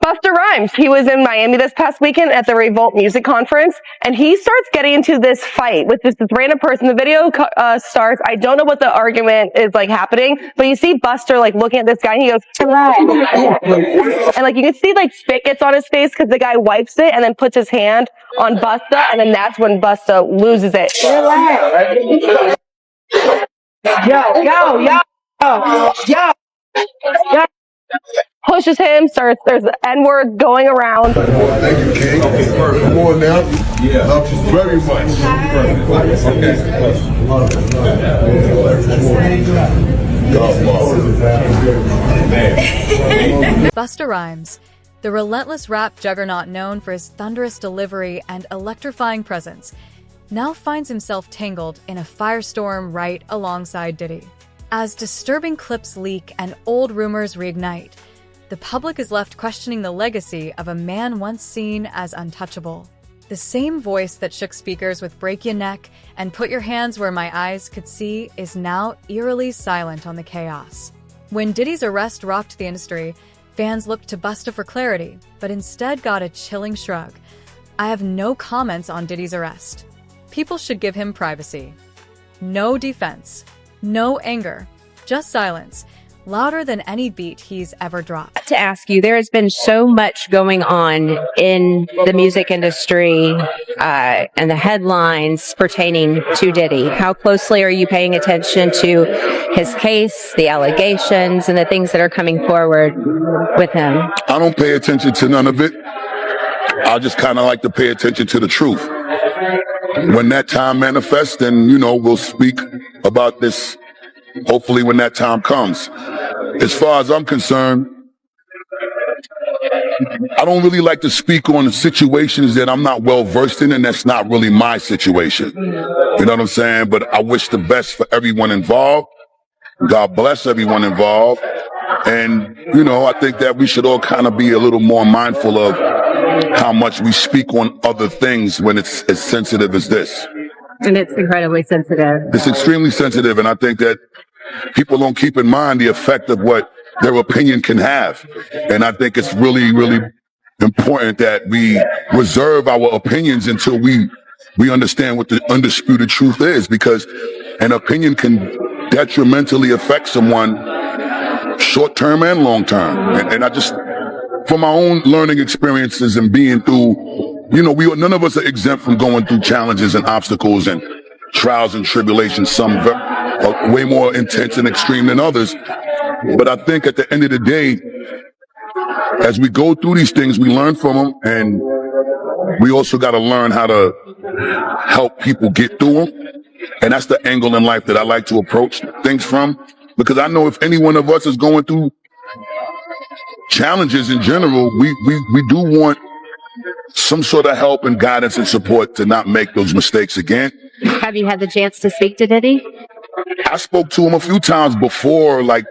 Busta Rhymes, he was in Miami this past weekend at the Revolt Music Conference, and he starts getting into this fight with this random person. The video starts, I don't know what the argument is like happening, but you see Buster like looking at this guy, and he goes, and like you can see like spit gets on his face because the guy wipes it and then puts his hand on Busta, and then that's when Busta loses it. Yo. Pushes him, there's N-word going around. Thank you, King. Come on now. Yeah. Love you very much. Busta Rhymes, the relentless rap juggernaut known for his thunderous delivery and electrifying presence, now finds himself tangled in a firestorm right alongside Diddy. As disturbing clips leak and old rumors reignite, the public is left questioning the legacy of a man once seen as untouchable. The same voice that shook speakers with "Break Your Neck" and "Put Your Hands Where My Eyes Could See" is now eerily silent on the chaos. When Diddy's arrest rocked the industry, fans looked to Busta for clarity, but instead got a chilling shrug. "I have no comments on Diddy's arrest. People should give him privacy." No defense, no anger, just silence, louder than any beat he's ever dropped. To ask you, there has been so much going on in the music industry and the headlines pertaining to Diddy. How closely are you paying attention to his case, the allegations, and the things that are coming forward with him? I don't pay attention to none of it. I just kind of like to pay attention to the truth. When that time manifests, then, we'll speak about this, hopefully when that time comes. As far as I'm concerned, I don't really like to speak on situations that I'm not well versed in, and that's not really my situation. You know what I'm saying? But I wish the best for everyone involved. God bless everyone involved. And, I think that we should all kind of be a little more mindful of how much we speak on other things when it's as sensitive as this. And it's incredibly sensitive. It's extremely sensitive, and I think that people don't keep in mind the effect of what their opinion can have. And I think it's really, really important that we reserve our opinions until we understand what the undisputed truth is, because an opinion can detrimentally affect someone short-term and long-term. And I just, from my own learning experiences and being through, none of us are exempt from going through challenges and obstacles and trials and tribulations, some are way more intense and extreme than others. But I think at the end of the day, as we go through these things, we learn from them, and we also got to learn how to help people get through them. And that's the angle in life that I like to approach things from, because I know if any one of us is going through challenges in general, we do want some sort of help and guidance and support to not make those mistakes again. Have you had the chance to speak to Diddy? I spoke to him a few times before, like,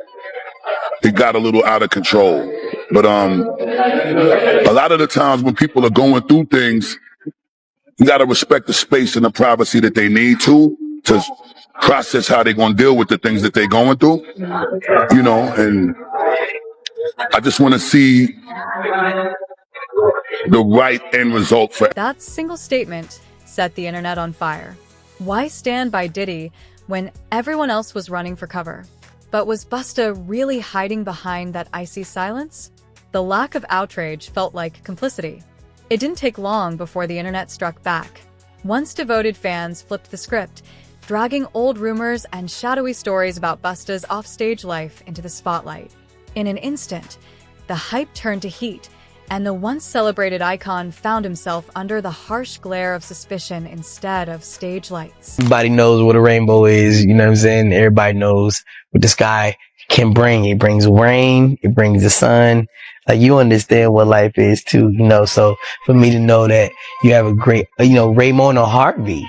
it got a little out of control. But a lot of the times when people are going through things, you got to respect the space and the privacy that they need to process how they're going to deal with the things that they're going through, and I just want to see the right end result for that single statement set the internet on fire. Why stand by Diddy when everyone else was running for cover? But was Busta really hiding behind that icy silence? The lack of outrage felt like complicity. It didn't take long before the internet struck back. Once devoted fans flipped the script, dragging old rumors and shadowy stories about Busta's offstage life into the spotlight. In an instant, the hype turned to heat, and the once celebrated icon found himself under the harsh glare of suspicion instead of stage lights. Everybody knows what a rainbow is, you know what I'm saying? Everybody knows what the sky can bring. It brings rain, it brings the sun. Like, you understand what life is too, so for me to know that you have a great, Raymona Harvey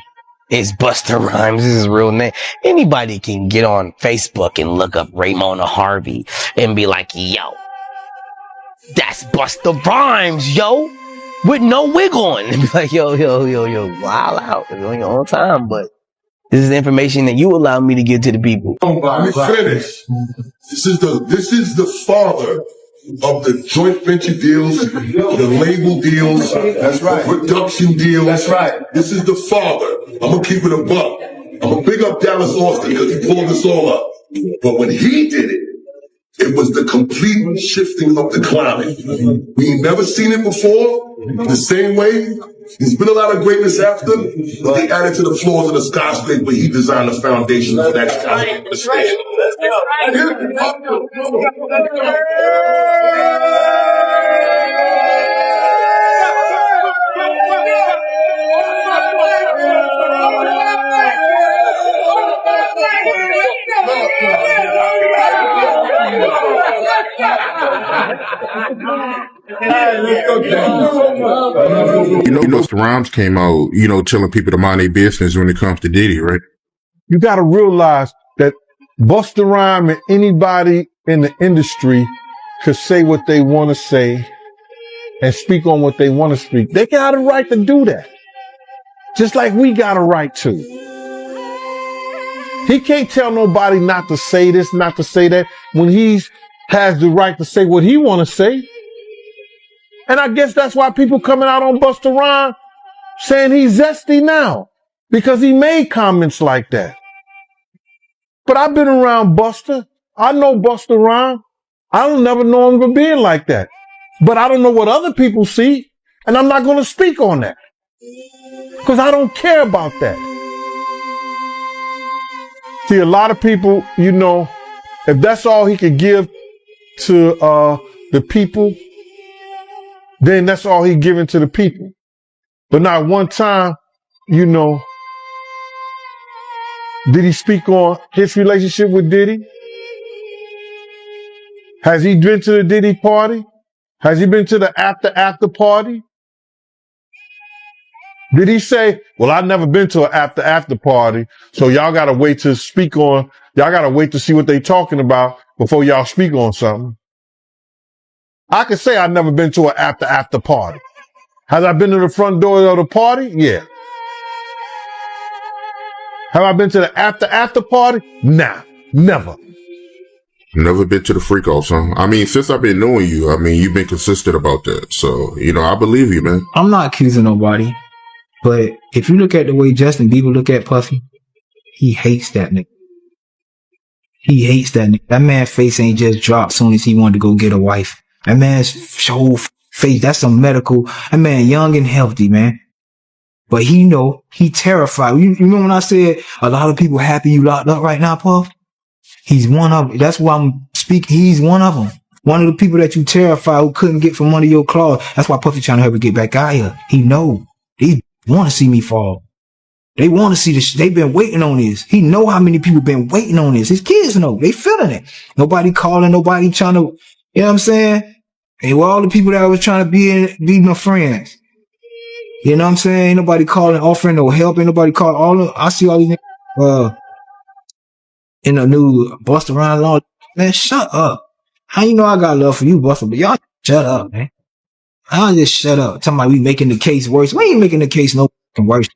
is Busta Rhymes, this is his real name. Anybody can get on Facebook and look up Raymona Harvey and be like, yo, that's Busta Rhymes, yo, with no wig on. And be like, yo, wild out. It's on your own time, but this is the information that you allow me to give to the people. Let me finish. This is the father of the joint venture deals, the label deals, that's right, production deals. That's right. This is the father. I'm gonna keep it a buck. I'm gonna big up Dallas Austin because he pulled this all up. But when he did it, it was the complete shifting of the climate. We ain't never seen it before. The same way. There's been a lot of greatness after, but they added to the floors of the skyscraper. He designed the foundation for that skyscraper to stand. Busta Rhymes came out, telling people to mind their business when it comes to Diddy, right? You got to realize that Busta Rhymes and anybody in the industry could say what they want to say and speak on what they want to speak. They got a right to do that. Just like we got a right to. He can't tell nobody not to say this, not to say that, when he has the right to say what he want to say. And I guess that's why people coming out on Busta Rhymes saying he's zesty now, because he made comments like that. But I've been around Busta. I know Busta Rhymes. I don't never know him for being like that. But I don't know what other people see, and I'm not going to speak on that. Because I don't care about that. See, a lot of people, if that's all he could give to the people, then that's all he giving to the people. But not one time, did he speak on his relationship with Diddy? Has he been to the Diddy party? Has he been to the after party? Did he say, well, I've never been to an after party, so y'all gotta wait to speak on, y'all gotta wait to see what they talking about before y'all speak on something? I could say I've never been to an after party. Has I been to the front door of the party? Yeah. Have I been to the after party? Nah, never. Never been to the freak off, son. I mean, since I've been knowing you, you've been consistent about that. So, I believe you, man. I'm not accusing nobody, but if you look at the way Justin Bieber look at Puffy, he hates that nigga. He hates that nigga. That man's face ain't just dropped soon as he wanted to go get a wife. That man's whole face, that's some medical. That man young and healthy, man. But he terrified. You remember when I said a lot of people happy you locked up right now, Puff? He's one of them. That's why I'm speaking. He's one of them. One of the people that you terrified who couldn't get from under your claws. That's why Puffy trying to help me get back out here. He know. They want to see me fall. They want to see this. They've been waiting on this. He know how many people been waiting on this. His kids know. They feeling it. Nobody calling. Nobody trying to, you know what I'm saying? And all the people that was trying to be my friends. You know what I'm saying? Ain't nobody calling, offering no help. Ain't nobody calling. I see all these niggas, in the new Busta Rhymes and all. Man, shut up. How you know I got love for you, Busta? But y'all shut up, man. I'll just shut up. Talking about we making the case worse. We ain't making the case no worse.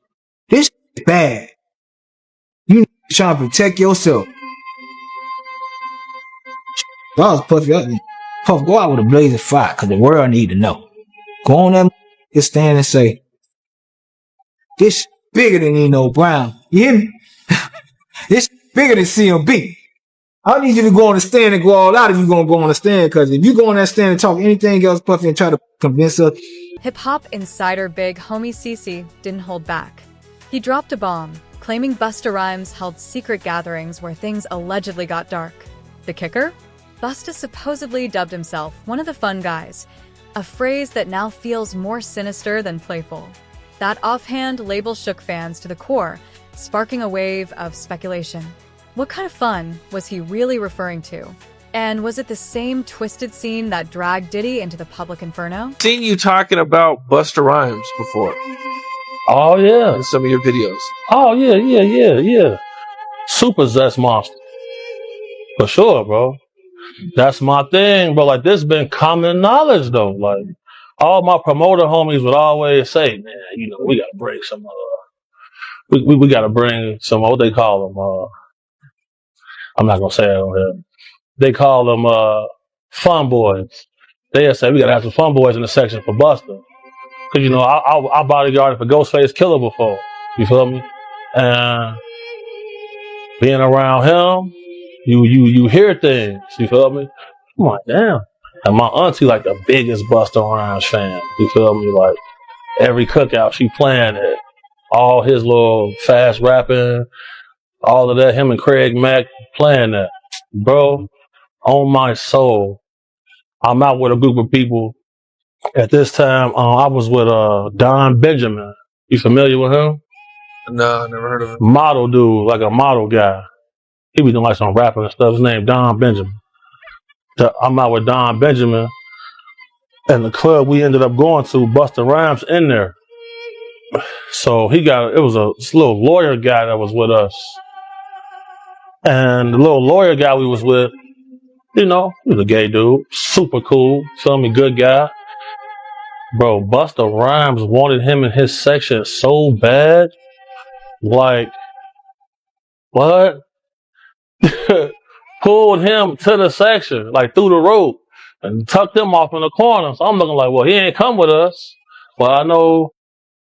This is bad. You trying to protect yourself. If I was Puffy, Puff, go out with a blazing fire, because the world need to know. Go on that stand and say, this bigger than Nino Brown. You hear me? This bigger than CMB. I need you to go on the stand and go all out if you're going to go on the stand, because if you go on that stand and talk anything else, Puffy, and try to convince us. Hip-hop insider big homie CeCe didn't hold back. He dropped a bomb, claiming Busta Rhymes held secret gatherings where things allegedly got dark. The kicker? Busta supposedly dubbed himself one of the fun guys, a phrase that now feels more sinister than playful. That offhand label shook fans to the core, sparking a wave of speculation. What kind of fun was he really referring to? And was it the same twisted scene that dragged Diddy into the public inferno? Seen you talking about Busta Rhymes before. Oh, yeah. In some of your videos. Oh, yeah. Super zest monster. For sure, bro. That's my thing, bro. Like, this been common knowledge, though. Like, all my promoter homies would always say, man, we gotta bring some, we gotta bring some, what they call them, I'm not gonna say it on here. They call them, fun boys. They say we gotta have some fun boys in the section for Busta. Cause you know, I bodyguarded for Ghostface Killer before. You feel me? And being around him, you hear things. You feel me? I'm like, damn. And my auntie like the biggest Busta Rhymes fan. You feel me? Like every cookout she playing it. All his little fast rapping, all of that. Him and Craig Mack playing that, bro. On my soul, I'm out with a group of people. At this time, I was with Don Benjamin. You familiar with him? No, never heard of it. Model dude, like a model guy. He was doing like some rapping and stuff. His name Don Benjamin. I'm out with Don Benjamin, and the club we ended up going to, Busta Rhymes in there. So it was a little lawyer guy that was with us, and the little lawyer guy we was with, you know, he was a gay dude, super cool, feel me, good guy. Bro, Busta Rhymes wanted him in his section so bad. Like, what? Pulled him to the section, like through the rope, and tucked him off in the corner. So I'm looking like, well, he ain't come with us. But I know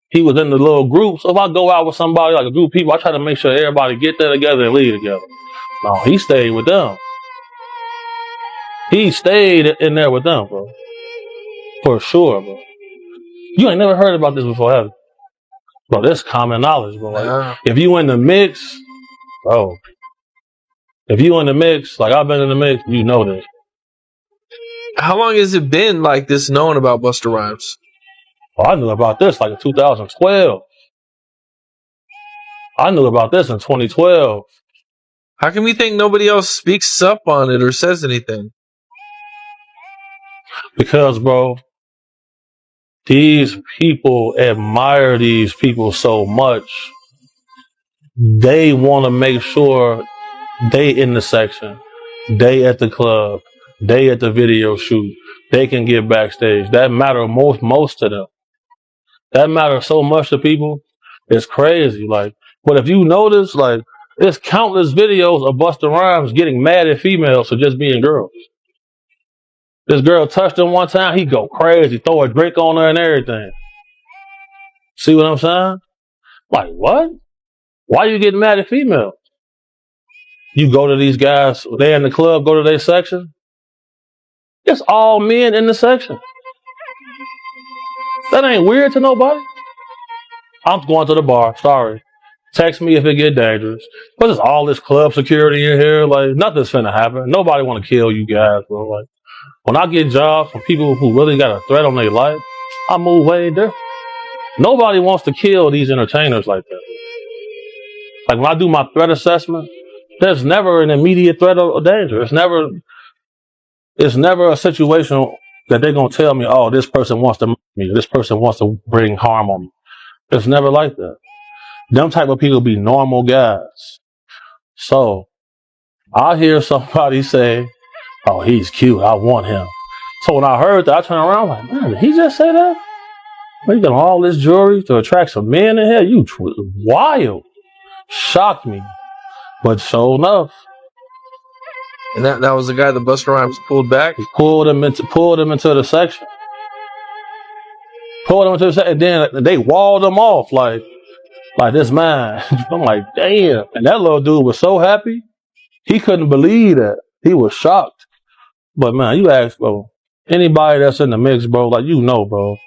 he was in the little group. So if I go out with somebody, like a group of people, I try to make sure everybody get there together and leave together. No, he stayed with them. He stayed in there with them, bro. For sure, bro. You ain't never heard about this before, have you? Bro, this common knowledge, bro. Like, if you in the mix, bro. If you in the mix, like I've been in the mix, you know this. How long has it been like this known about Busta Rhymes? Well, I knew about this like in 2012. I knew about this in 2012. How come you think nobody else speaks up on it or says anything? Because, bro, these people admire these people so much. They want to make sure they in the section, they at the club, they at the video shoot, they can get backstage. That matter most to them. That matters so much to people. It's crazy. Like, but if you notice, like, there's countless videos of Busta Rhymes getting mad at females for just being girls. This girl touched him one time, he go crazy, throw a drink on her and everything. See what I'm saying? Like, what? Why you getting mad at females? You go to these guys, they in the club, go to their section. It's all men in the section. That ain't weird to nobody. I'm going to the bar, sorry. Text me if it get dangerous. But there's all this club security in here, like, nothing's finna happen. Nobody wanna kill you guys, bro. Like, when I get jobs from people who really got a threat on their life, I move way different. Nobody wants to kill these entertainers like that. Like, when I do my threat assessment, there's never an immediate threat or danger. It's never a situation that they're gonna tell me, oh, this person wants to murder me, this person wants to bring harm on me. It's never like that. Them type of people be normal guys. So, I hear somebody say, oh, he's cute, I want him. So when I heard that, I turned around like, man, did he just say that? Well, you got all this jewelry to attract some men in here? You wild. Shocked me. But sure enough. And that was the guy that Busta Rhymes pulled back? He pulled him into the section. Pulled him into the section, and then they walled him off like this man. I'm like, damn. And that little dude was so happy. He couldn't believe that. He was shocked. But man, you ask, bro, anybody that's in the mix, bro, like, you know, bro.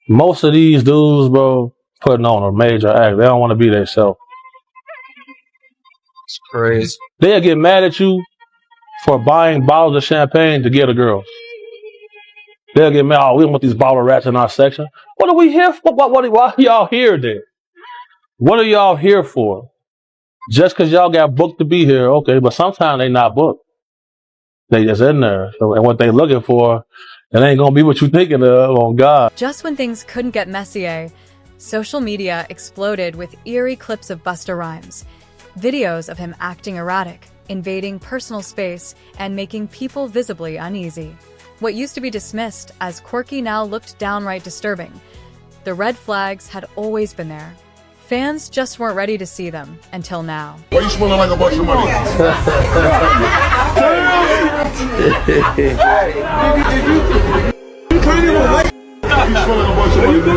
Most of these dudes, bro, putting on a major act. They don't want to be themselves. It's crazy. They'll get mad at you for buying bottles of champagne to get a girl. They'll get mad, oh, we don't want these bottle rats in our section. What are we here for? Why are y'all here then? What are y'all here for? Just because y'all got booked to be here, okay, but sometimes they not booked. They just in there. So, and what they looking for, it ain't gonna be what you thinking of, on God. Just when things couldn't get messier, social media exploded with eerie clips of Busta Rhymes. Videos of him acting erratic, invading personal space, and making people visibly uneasy. What used to be dismissed as quirky now looked downright disturbing. The red flags had always been there. Fans just weren't ready to see them until now. Why you smelling like a bunch of money? You smelling a bunch of money.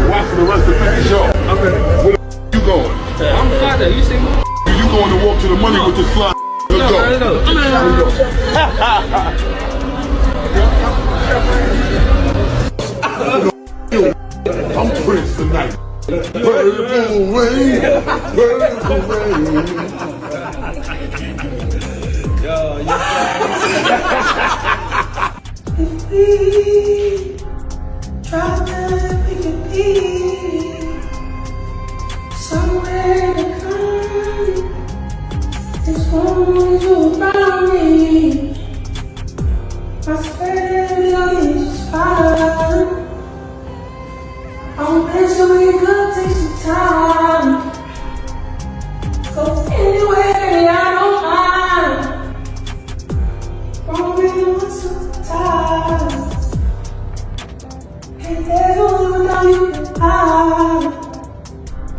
Watch for the rest of the show. Okay. Where the you going? I'm fly there. You see me? You going to walk to the money with this fly? Let's go. I'm Prince tonight. Purple rain, purple rain. If we try to make it be somewhere to come, this one you around me. I swear it's fine. I'll bet you we could take some time. Go anywhere I don't mind. Only want some time. And there's only one that you can hide.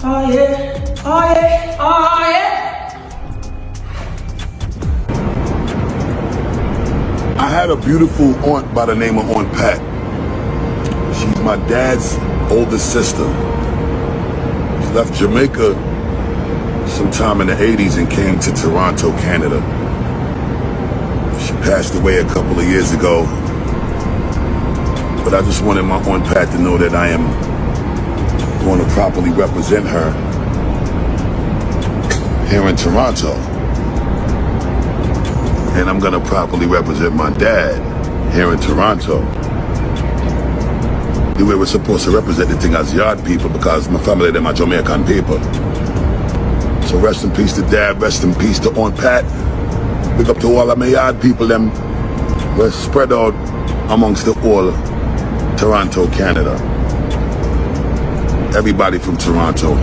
Oh yeah, oh yeah, oh yeah. I had a beautiful aunt by the name of Aunt Pat. She's my dad's oldest sister. She left Jamaica sometime in the 80s and came to Toronto, Canada. She passed away a couple of years ago. But I just wanted my Aunt Pat to know that I am going to properly represent her here in Toronto. And I'm going to properly represent my dad here in Toronto. The way we're supposed to represent the thing as yard people, because my family, they're my Jamaican people. So rest in peace to Dad, rest in peace to Aunt Pat. Big up to all of my yard people, them. We're spread out amongst the whole Toronto, Canada. Everybody from Toronto.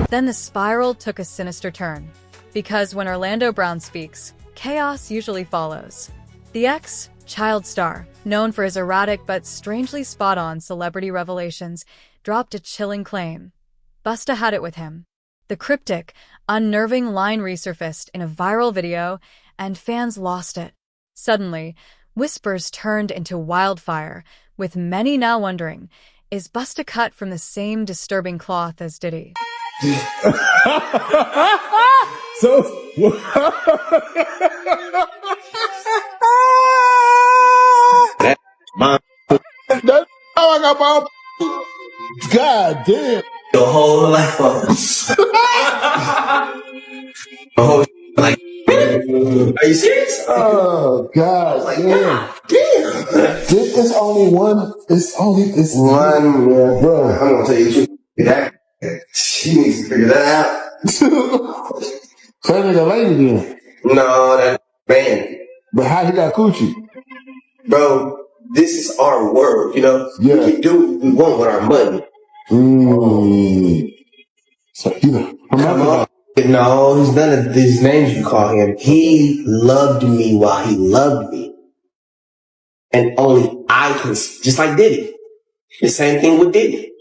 Then the spiral took a sinister turn. Because when Orlando Brown speaks, chaos usually follows. The ex, child star, known for his erratic but strangely spot-on celebrity revelations, dropped a chilling claim. Busta had it with him. The cryptic, unnerving line resurfaced in a viral video, and fans lost it. Suddenly, whispers turned into wildfire, with many now wondering, is Busta cut from the same disturbing cloth as Diddy? So, that's how I got my. God damn. Your whole life up. The whole like. Are you serious? Oh God damn. This is only one. It's One, yeah. bro. I'm gonna tell you the truth. That she needs to figure that out. Turn it lady again. No, that man. But how he got coochie? Bro, this is our world, you know? Yeah. We can do what we want with our money. So either Come on. No, he's none of these names you call him. He loved me while he loved me. And only I can, just like Diddy. The same thing with Diddy.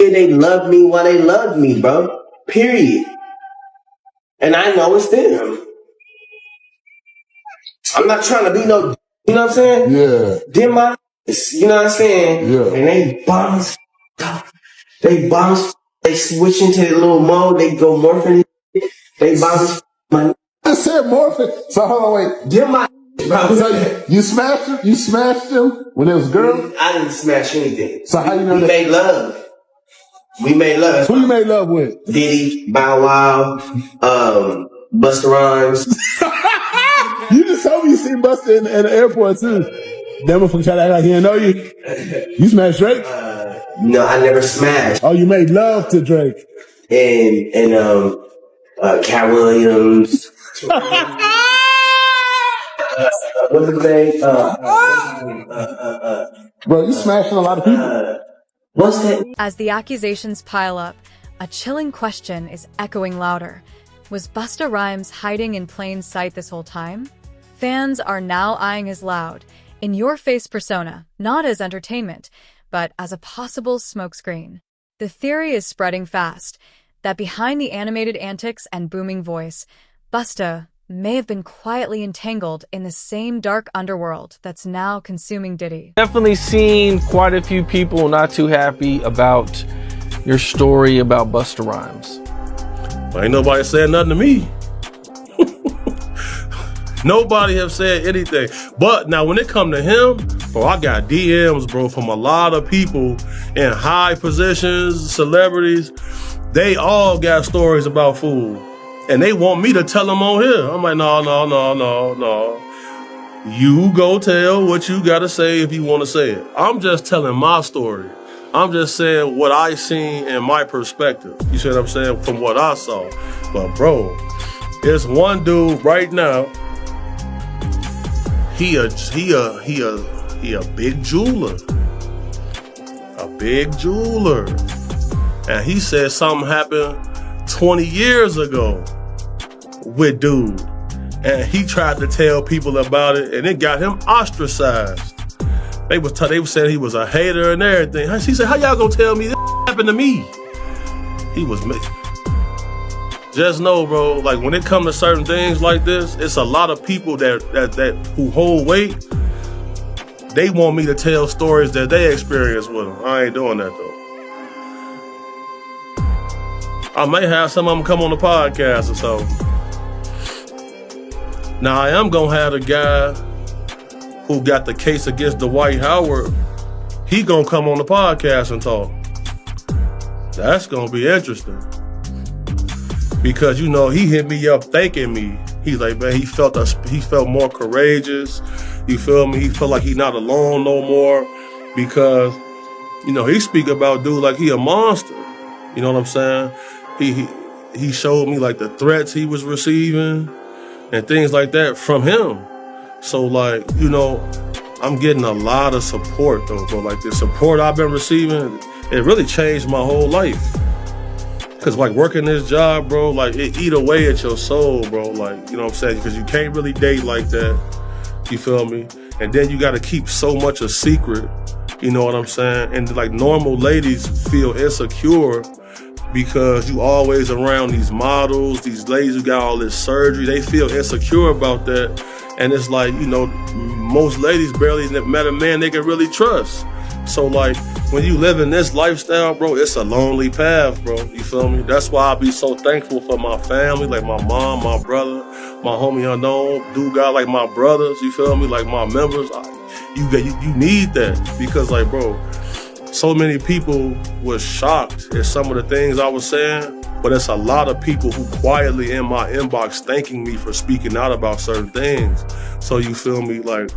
They loved me while they loved me, bro. Period. And I know it's them. I'm not trying to be no, you know what I'm saying? yeah. Them my, you know what I'm saying? Yeah. And they bounce, they switch into the little mode, they go morphing, they bounce. I said morphing. So hold on, wait. Them my, bro. So you smashed him? You smashed him when it was girl? I didn't smash anything. So how you know we that? made love. We made love. Who you made love with? Diddy, Bow Wow, Busta Rhymes. You just told me you seen Busta in the airport too. That motherfucker tried to act like he didn't know you. You smashed Drake? No, I never smashed. Oh, you made love to Drake. And Cat Williams. What's his name? Bro, you smashing a lot of people. What's that? As the accusations pile up, a chilling question is echoing louder. Was Busta Rhymes hiding in plain sight this whole time? Fans are now eyeing his loud, in-your-face persona, not as entertainment, but as a possible smokescreen. The theory is spreading fast that behind the animated antics and booming voice, Busta may have been quietly entangled in the same dark underworld that's now consuming Diddy. Definitely seen quite a few people not too happy about your story about Busta Rhymes. Ain't nobody said nothing to me. Nobody have said anything. But now when it come to him, bro, I got DMs, bro, from a lot of people in high positions, celebrities. They all got stories about food. And they want me to tell them on here. I'm like, no. You go tell what you got to say if you want to say it. I'm just telling my story. I'm just saying what I seen in my perspective. You see what I'm saying? From what I saw. But bro, there's one dude right now. He a big jeweler. A big jeweler. And he said something happened 20 years ago with dude. And he tried to tell people about it, and it got him ostracized. They was saying he was a hater and everything. He said, how y'all gonna tell me this happened to me? He was just know, bro, like when it comes to certain things like this, it's a lot of people that who hold weight. They want me to tell stories that they experienced with them. I ain't doing that though. I may have some of them come on the podcast or something. Now I am gonna have the guy who got the case against Dwight Howard. He gonna come on the podcast and talk. That's gonna be interesting. Because you know, he hit me up thanking me. He's like, man, he felt more courageous. You feel me? He felt like he not alone no more. Because, you know, he speak about dude like he a monster. You know what I'm saying? He showed me like the threats he was receiving and things like that from him. So like, you know, I'm getting a lot of support though, bro. Like the support I've been receiving, it really changed my whole life. Cause like working this job, bro, like it eat away at your soul, bro. Like, you know what I'm saying? Cause you can't really date like that. You feel me? And then you gotta keep so much a secret. You know what I'm saying? And like normal ladies feel insecure because you always around these models, these ladies who got all this surgery. They feel insecure about that. And it's like, you know, most ladies barely met a man they can really trust. So like, when you live in this lifestyle, bro, it's a lonely path, bro. You feel me? That's why I be so thankful for my family, like my mom, my brother, my homie Unknown, dude got like my brothers, you feel me? Like my members. You need that because like, bro, so many people was shocked at some of the things I was saying, but it's a lot of people who quietly in my inbox thanking me for speaking out about certain things. So you feel me? Like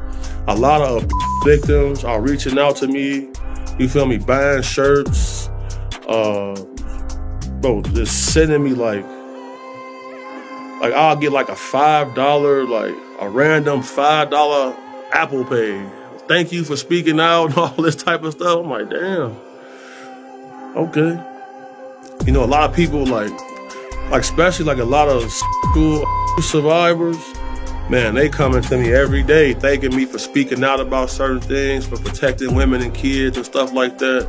a lot of victims are reaching out to me, you feel me, buying shirts, bro, just sending me like I'll get like a $5, like a random $5 Apple Pay. Thank you for speaking out and all this type of stuff. I'm like, damn. Okay. You know, a lot of people like especially like a lot of school survivors, man, they coming to me every day thanking me for speaking out about certain things, for protecting women and kids and stuff like that.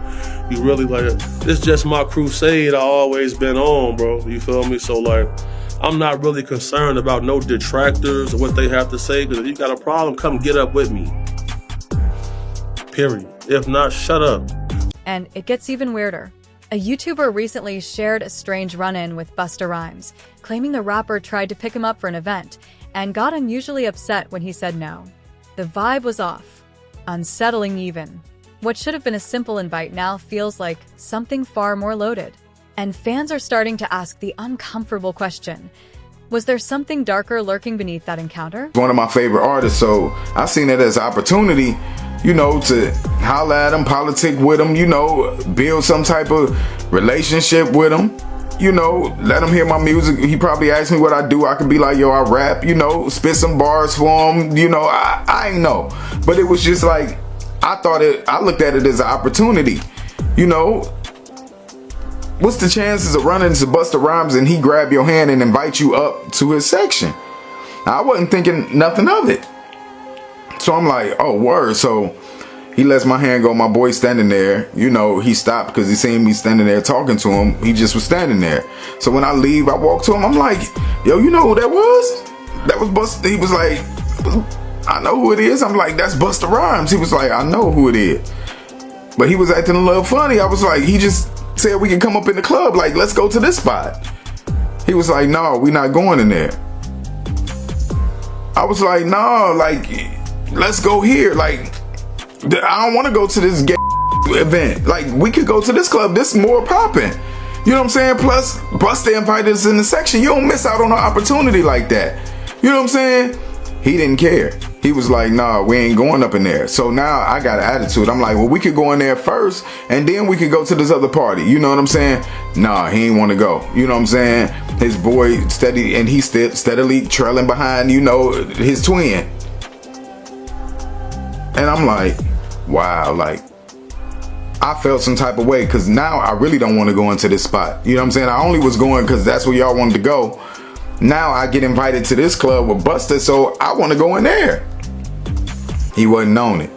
You really like, it's just my crusade I always been on, bro. You feel me? So like, I'm not really concerned about no detractors or what they have to say, because if you got a problem, come get up with me. Period. If not, shut up. And it gets even weirder. A YouTuber recently shared a strange run-in with Busta Rhymes, claiming the rapper tried to pick him up for an event and got unusually upset when he said no. The vibe was off. Unsettling even. What should have been a simple invite now feels like something far more loaded. And fans are starting to ask the uncomfortable question: was there something darker lurking beneath that encounter? One of my favorite artists, so I seen it as an opportunity, you know, to holla at him, politic with him, you know, build some type of relationship with him, you know, let him hear my music. He probably asked me what I do. I could be like, yo, I rap, you know, spit some bars for him, you know, I ain't know. But it was just like, I looked at it as an opportunity, you know. What's the chances of running into Busta Rhymes and he grab your hand and invite you up to his section? I wasn't thinking nothing of it. So I'm like, oh, word. So He lets my hand go. My boy standing there. You know, he stopped because he seen me standing there talking to him. He just was standing there. So when I leave, I walk to him. I'm like, yo, you know who that was? That was Busta. He was like, I know who it is. I'm like, that's Busta Rhymes. He was like, I know who it is. But he was acting a little funny. I was like, he just said we can come up in the club. Like, let's go to this spot. He was like, no, we not going in there. I was like, no, like, let's go here. Like, I don't want to go to this gay event. Like, we could go to this club. This is more popping. You know what I'm saying? Plus, Busta invited us in the section. You don't miss out on an opportunity like that. You know what I'm saying? He didn't care. He was like, nah, we ain't going up in there. So now I got an attitude. I'm like, well, we could go in there first and then we could go to this other party. You know what I'm saying? Nah, he ain't want to go. You know what I'm saying? His boy he's steadily trailing behind, you know, his twin. And I'm like, wow, like, I felt some type of way because now I really don't want to go into this spot. You know what I'm saying? I only was going because that's where y'all wanted to go. Now I get invited to this club with Busta, so I want to go in there. He wasn't on it.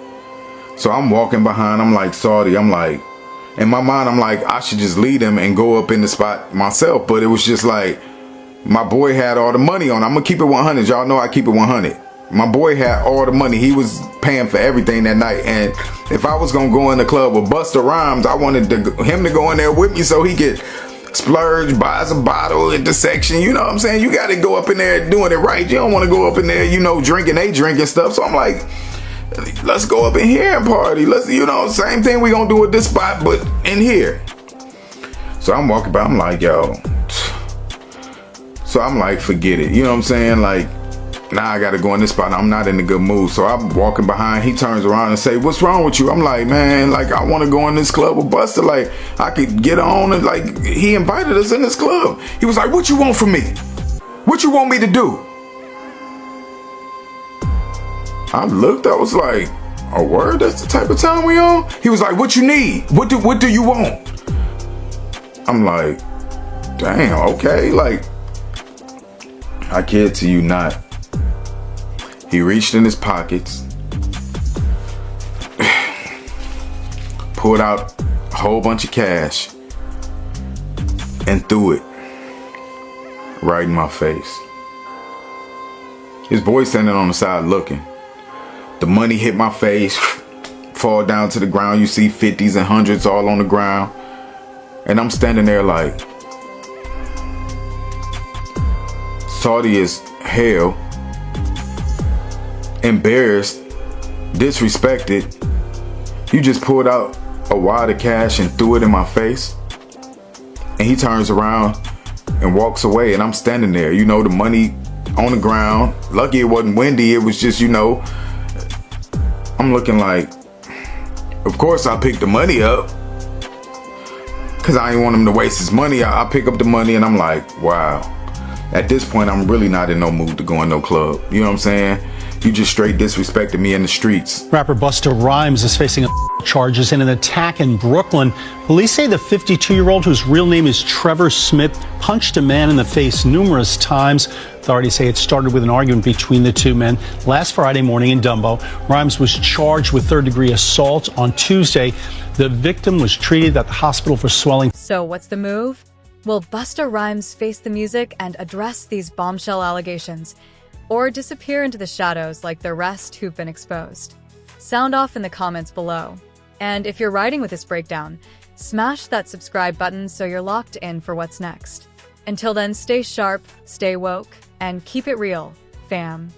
So I'm walking behind, I'm like, Saudi, I'm like, in my mind, I'm like, I should just lead him and go up in the spot myself. But it was just like, my boy had all the money on. I'm going to keep it 100. Y'all know I keep it 100. My boy had all the money. He was paying for everything that night. And if I was going to go in the club with Busta Rhymes, I wanted him to go in there with me so he could splurge, buys a bottle at the section. You know what I'm saying? You got to go up in there doing it right. You don't want to go up in there, you know, drinking stuff. So I'm like, let's go up in here and party. Let's, you know, same thing we gonna do at this spot, but in here. So I'm walking by, I'm like, yo. So I'm like, forget it. You know what I'm saying? Like, now I gotta go in this spot. I'm not in a good mood. So I'm walking behind. He turns around and say, what's wrong with you? I'm like, man, like, I want to go in this club with Busta. Like, I could get on and like, he invited us in this club. He was like, what you want from me? What you want me to do? I looked, I was like, a word? That's the type of time we on? He was like, what you need? What do you want? I'm like, damn, okay. Like, I kid to you not. He reached in his pockets, pulled out a whole bunch of cash, and threw it right in my face. His boy standing on the side looking. The money hit my face, fall down to the ground. You see 50s and 100s all on the ground. And I'm standing there like, salty as hell, embarrassed, disrespected. You just pulled out a wad of cash and threw it in my face. And he turns around and walks away, and I'm standing there, you know, the money on the ground. Lucky it wasn't windy. It was just, you know, I'm looking like, of course I picked the money up because I didn't want him to waste his money. I pick up the money and I'm like, wow. At this point, I'm really not in no mood to go in no club. You know what I'm saying? You just straight disrespected me in the streets. Rapper Busta Rhymes is facing charges in an attack in Brooklyn. Police say the 52-year-old, whose real name is Trevor Smith, punched a man in the face numerous times. Authorities say it started with an argument between the two men last Friday morning in Dumbo. Rhymes was charged with third-degree assault on Tuesday. The victim was treated at the hospital for swelling. So what's the move? Will Busta Rhymes face the music and address these bombshell allegations, or disappear into the shadows like the rest who've been exposed? Sound off in the comments below. And if you're riding with this breakdown, smash that subscribe button so you're locked in for what's next. Until then, stay sharp, stay woke, and keep it real, fam.